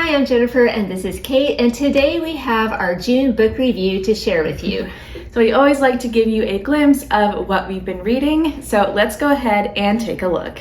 Hi, I'm Jennifer and this is Kate, and today we have our June book review to share with you. So we always like to give you a glimpse of what we've been reading, so let's go ahead and take a look.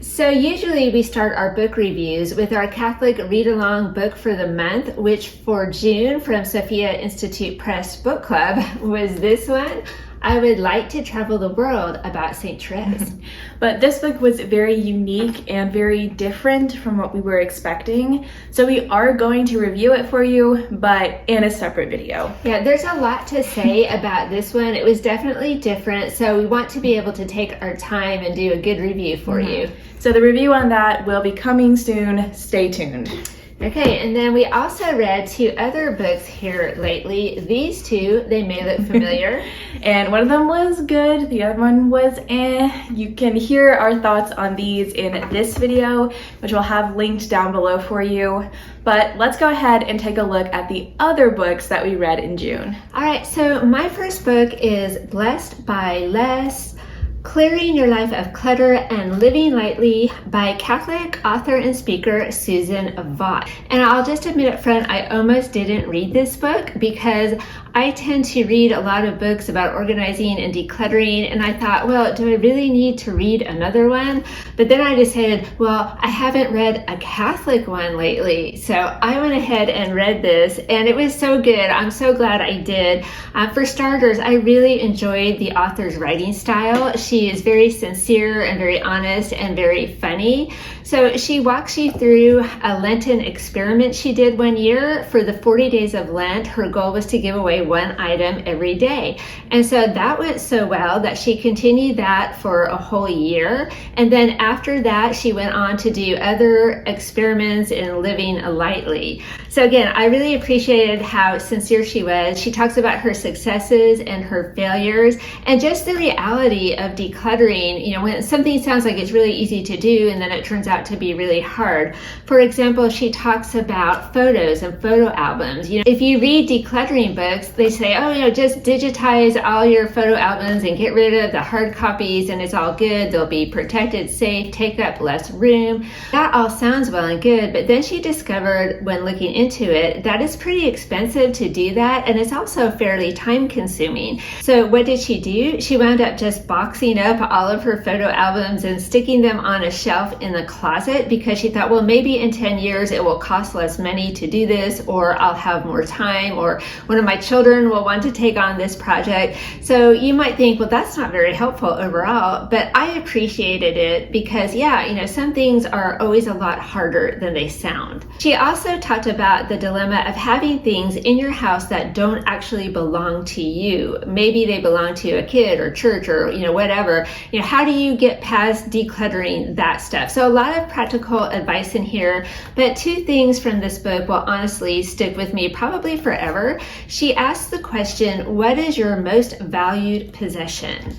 So usually we start our book reviews with our Catholic read-along book for the month, which for June from Sophia Institute Press Book Club was this one, I Would Like to Travel the World, about St. Therese. But this book was very unique and very different from what we were expecting. So we are going to review it for you, but in a separate video. Yeah, there's a lot to say about this one. It was definitely different. So we want to be able to take our time and do a good review for you. So the review on that will be coming soon. Stay tuned. Okay, and then we also read two other books here lately. These two, they may look familiar. And one of them was good, the other one was eh. You can hear our thoughts on these in this video, which we'll have linked down below for you. But let's go ahead and take a look at the other books that we read in June. All right, so my first book is Blessed by Less, Clearing Your Life of Clutter and Living Lightly by Catholic author and speaker Susan Vaught. And I'll just admit up front, I almost didn't read this book because I tend to read a lot of books about organizing and decluttering, and I thought, well, do I really need to read another one? But then I decided, well, I haven't read a Catholic one lately, so I went ahead and read this, and it was so good. I'm so glad I did. For starters, I really enjoyed the author's writing style. She is very sincere and very honest and very funny. So she walks you through a Lenten experiment she did one year. For the 40 days of Lent, her goal was to give away one item every day. And so that went so well that she continued that for a whole year. And then after that, she went on to do other experiments in living lightly. So again, I really appreciated how sincere she was. She talks about her successes and her failures and just the reality of decluttering. You know, when something sounds like it's really easy to do and then it turns out to be really hard. For example, she talks about photos and photo albums. You know, if you read decluttering books, they say, oh, you know, just digitize all your photo albums and get rid of the hard copies and it's all good. They'll be protected, safe, take up less room. That all sounds well and good, but then she discovered when looking into it that it's pretty expensive to do that, and it's also fairly time consuming. So what did she do? She wound up just boxing up all of her photo albums and sticking them on a shelf in the closet because she thought, well, maybe in 10 years it will cost less money to do this, or I'll have more time, or one of my children will want to take on this project. So you might think, well, that's not very helpful overall, but I appreciated it because, yeah, you know, some things are always a lot harder than they sound. She also talked about the dilemma of having things in your house that don't actually belong to you. Maybe they belong to a kid or church or, you know, whatever. You know, how do you get past decluttering that stuff? So a lot of practical advice in here, but two things from this book will honestly stick with me probably forever. She asks the question, what is your most valued possession?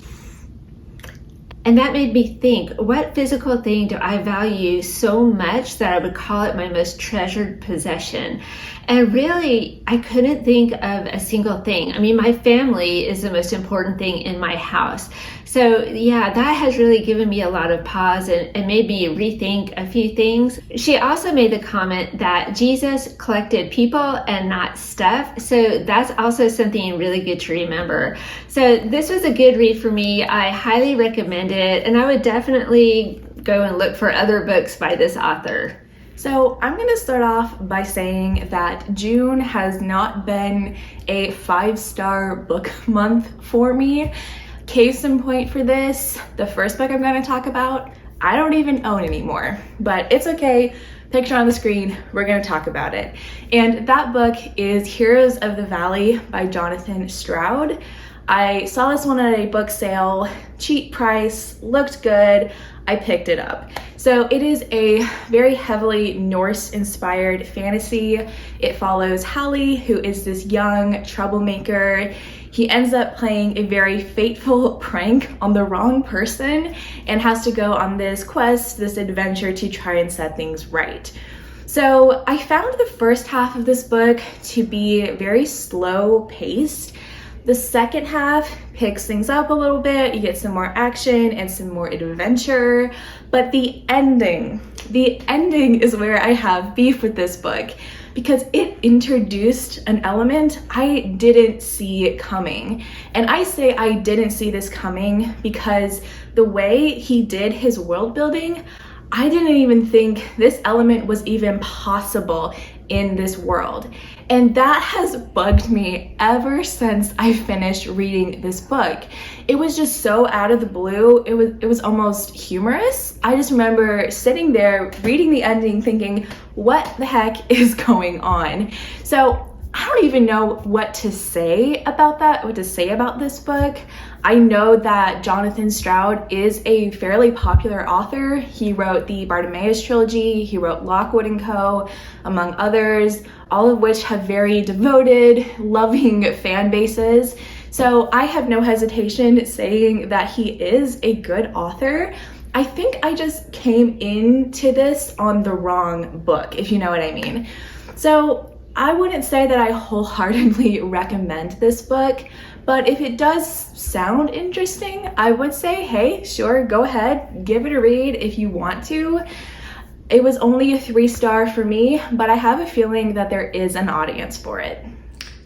And that made me think, what physical thing do I value so much that I would call it my most treasured possession? And really, I couldn't think of a single thing. I mean, my family is the most important thing in my house. So yeah, that has really given me a lot of pause and made me rethink a few things. She also made the comment that Jesus collected people and not stuff. So that's also something really good to remember. So this was a good read for me. I highly recommend it, and I would definitely go and look for other books by this author. So I'm going to start off by saying that June has not been a 5-star book month for me. Case in point for this, the first book I'm going to talk about, I don't even own anymore, but it's okay. Picture on the screen, we're going to talk about it. And that book is Heroes of the Valley by Jonathan Stroud. I saw this one at a book sale, cheap price, looked good, I picked it up. So it is a very heavily Norse-inspired fantasy. It follows Hallie, who is this young troublemaker. He ends up playing a very fateful prank on the wrong person and has to go on this quest, this adventure to try and set things right. So I found the first half of this book to be very slow paced. The second half picks things up a little bit. You get some more action and some more adventure, but the ending is where I have beef with this book, because it introduced an element I didn't see coming. And I say I didn't see this coming because the way he did his world building, I didn't even think this element was even possible in this world. And that has bugged me ever since I finished reading this book. It was just so out of the blue. It was almost humorous. I just remember sitting there reading the ending thinking, what the heck is going on? So I don't even know what to say about that, what to say about this book. I know that Jonathan Stroud is a fairly popular author. He wrote the Bartimaeus trilogy, he wrote Lockwood & Co., among others, all of which have very devoted, loving fan bases. So I have no hesitation saying that he is a good author. I think I just came into this on the wrong book, if you know what I mean. So I wouldn't say that I wholeheartedly recommend this book, but if it does sound interesting, I would say, hey, sure, go ahead, give it a read if you want to. It was only a 3-star for me, but I have a feeling that there is an audience for it.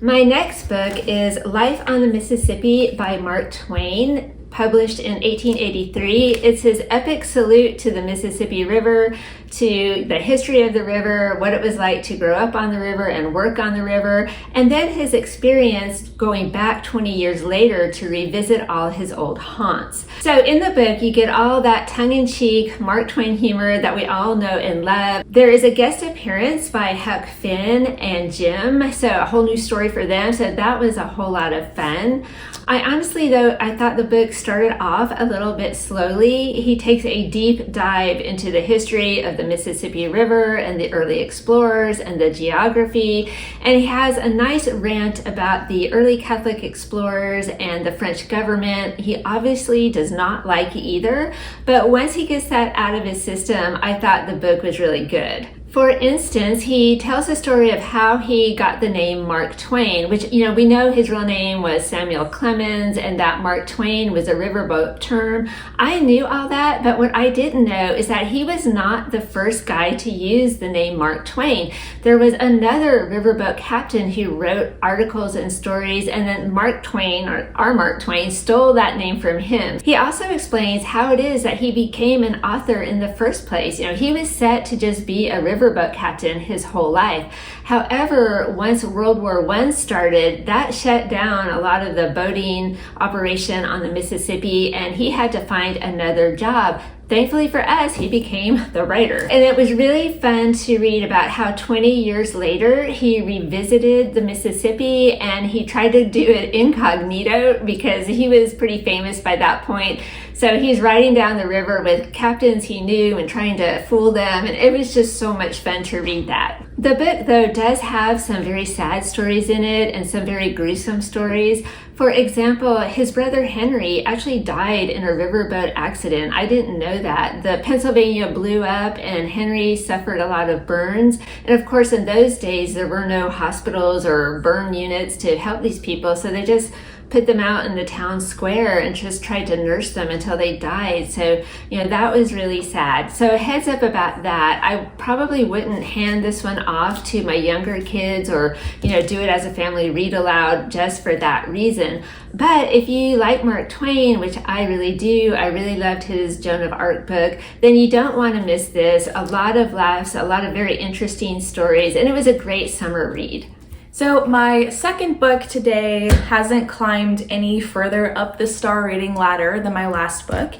My next book is Life on the Mississippi by Mark Twain, published in 1883. It's his epic salute to the Mississippi River, to the history of the river, what it was like to grow up on the river and work on the river, and then his experience going back 20 years later to revisit all his old haunts. So in the book, you get all that tongue-in-cheek Mark Twain humor that we all know and love. There is a guest appearance by Huck Finn and Jim, so a whole new story for them, so that was a whole lot of fun. I honestly, though, I thought the book started off a little bit slowly. He takes a deep dive into the history of the Mississippi River and the early explorers and the geography, and he has a nice rant about the early Catholic explorers and the French government. He obviously does not like either, but once he gets that out of his system, I thought the book was really good. For instance, he tells the story of how he got the name Mark Twain, which, we know his real name was Samuel Clemens and that Mark Twain was a riverboat term. I knew all that, but what I didn't know is that he was not the first guy to use the name Mark Twain. There was another riverboat captain who wrote articles and stories, and then Mark Twain, or our Mark Twain, stole that name from him. He also explains how it is that he became an author in the first place. He was set to just be a riverboat captain his whole life. However, once World War I started, that shut down a lot of the boating operation on the Mississippi, and he had to find another job. Thankfully for us, he became the writer. And it was really fun to read about how 20 years later, he revisited the Mississippi and he tried to do it incognito because he was pretty famous by that point. So he's riding down the river with captains he knew and trying to fool them. And it was just so much fun to read that. The book, though, does have some very sad stories in it and some very gruesome stories. For example, his brother Henry actually died in a riverboat accident. I didn't know that. The Pennsylvania blew up and Henry suffered a lot of burns. And of course, in those days, there were no hospitals or burn units to help these people. So they just put them out in the town square and just tried to nurse them until they died. So, that was really sad. So a heads up about that. I probably wouldn't hand this one off to my younger kids or, do it as a family read aloud just for that reason. But if you like Mark Twain, which I really do, I really loved his Joan of Arc book, then you don't want to miss this. A lot of laughs, a lot of very interesting stories, and it was a great summer read. So my second book today hasn't climbed any further up the star rating ladder than my last book,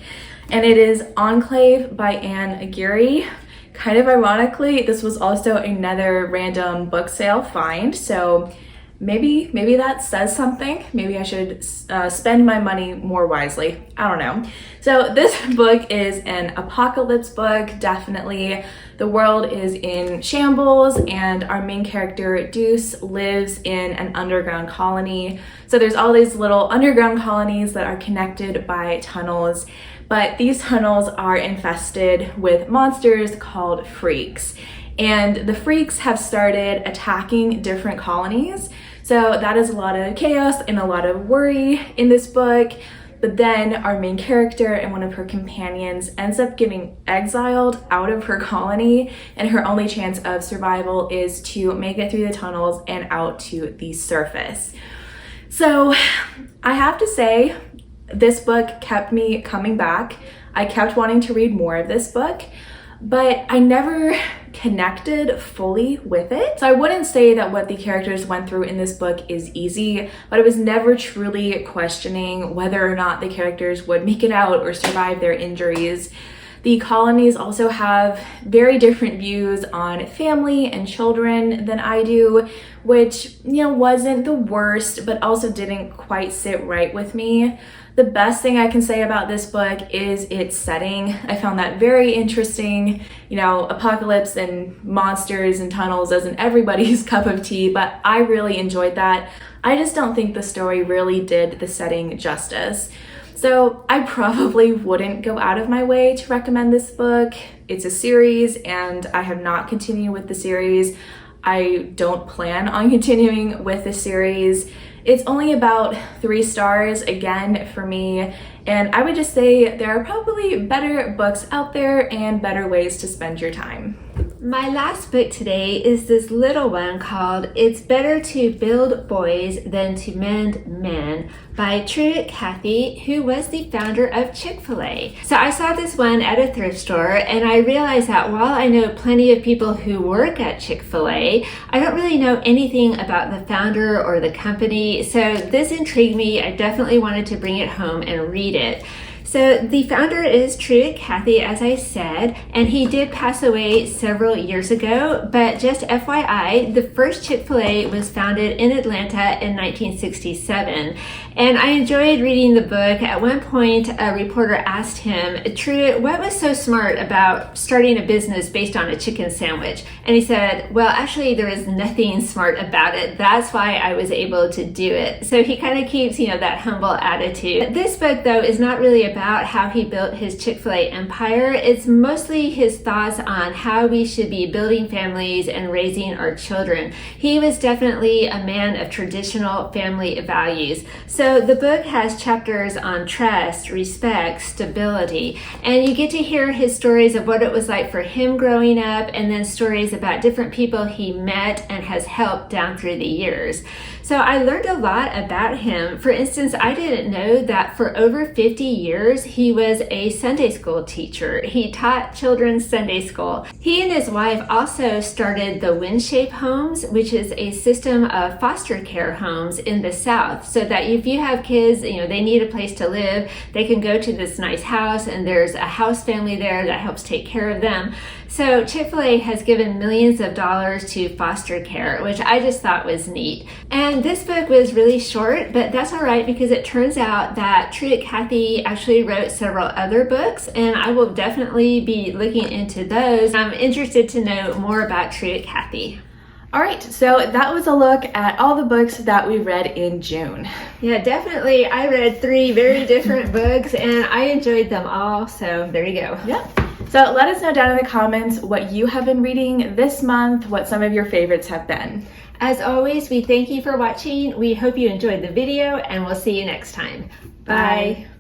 and it is Enclave by Anne Aguirre. Kind of ironically, this was also another random book sale find, so maybe that says something. Maybe I should spend my money more wisely. I don't know. So this book is an apocalypse book, definitely. The world is in shambles and our main character, Deuce, lives in an underground colony. So there's all these little underground colonies that are connected by tunnels, but these tunnels are infested with monsters called freaks. And the freaks have started attacking different colonies. So that is a lot of chaos and a lot of worry in this book. But then our main character and one of her companions ends up getting exiled out of her colony, and her only chance of survival is to make it through the tunnels and out to the surface. So I have to say, this book kept me coming back. I kept wanting to read more of this book, but I never connected fully with it. So I wouldn't say that what the characters went through in this book is easy, but I was never truly questioning whether or not the characters would make it out or survive their injuries. The colonies also have very different views on family and children than I do, which, wasn't the worst, but also didn't quite sit right with me. The best thing I can say about this book is its setting. I found that very interesting. Apocalypse and monsters and tunnels isn't everybody's cup of tea, but I really enjoyed that. I just don't think the story really did the setting justice. So I probably wouldn't go out of my way to recommend this book. It's a series, and I have not continued with the series. I don't plan on continuing with the series. It's only about 3 stars again for me, and I would just say there are probably better books out there and better ways to spend your time. My last book today is this little one called It's Better to Build Boys Than to Mend Men by Truett Cathy, who was the founder of Chick-fil-A. So I saw this one at a thrift store, and I realized that while I know plenty of people who work at Chick-fil-A, I don't really know anything about the founder or the company. So this intrigued me. I definitely wanted to bring it home and read it. So the founder is Truett Cathy, as I said, and he did pass away several years ago, but just FYI, the first Chick-fil-A was founded in Atlanta in 1967. And I enjoyed reading the book. At one point, a reporter asked him, Truett, what was so smart about starting a business based on a chicken sandwich? And he said, well, actually, there is nothing smart about it. That's why I was able to do it. So he kind of keeps, that humble attitude. This book, though, is not really about how he built his Chick-fil-A empire. It's mostly his thoughts on how we should be building families and raising our children. He was definitely a man of traditional family values. So the book has chapters on trust, respect, stability, and you get to hear his stories of what it was like for him growing up, and then stories about different people he met and has helped down through the years. So I learned a lot about him. For instance, I didn't know that for over 50 years, he was a Sunday school teacher. He taught children's Sunday school. He and his wife also started the Windshape Homes, which is a system of foster care homes in the South, so that if you have kids, they need a place to live, they can go to this nice house, and there's a house family there that helps take care of them. So Chick-fil-A has given millions of dollars to foster care, which I just thought was neat. And this book was really short, but that's all right, because it turns out that Truett Cathy actually wrote several other books, and I will definitely be looking into those. I'm interested to know more about Truett Cathy. All right, so that was a look at all the books that we read in June. Yeah, definitely. I read 3 very different books, and I enjoyed them all, so there you go. Yeah. So let us know down in the comments what you have been reading this month, what some of your favorites have been. As always, we thank you for watching. We hope you enjoyed the video, and we'll see you next time. Bye.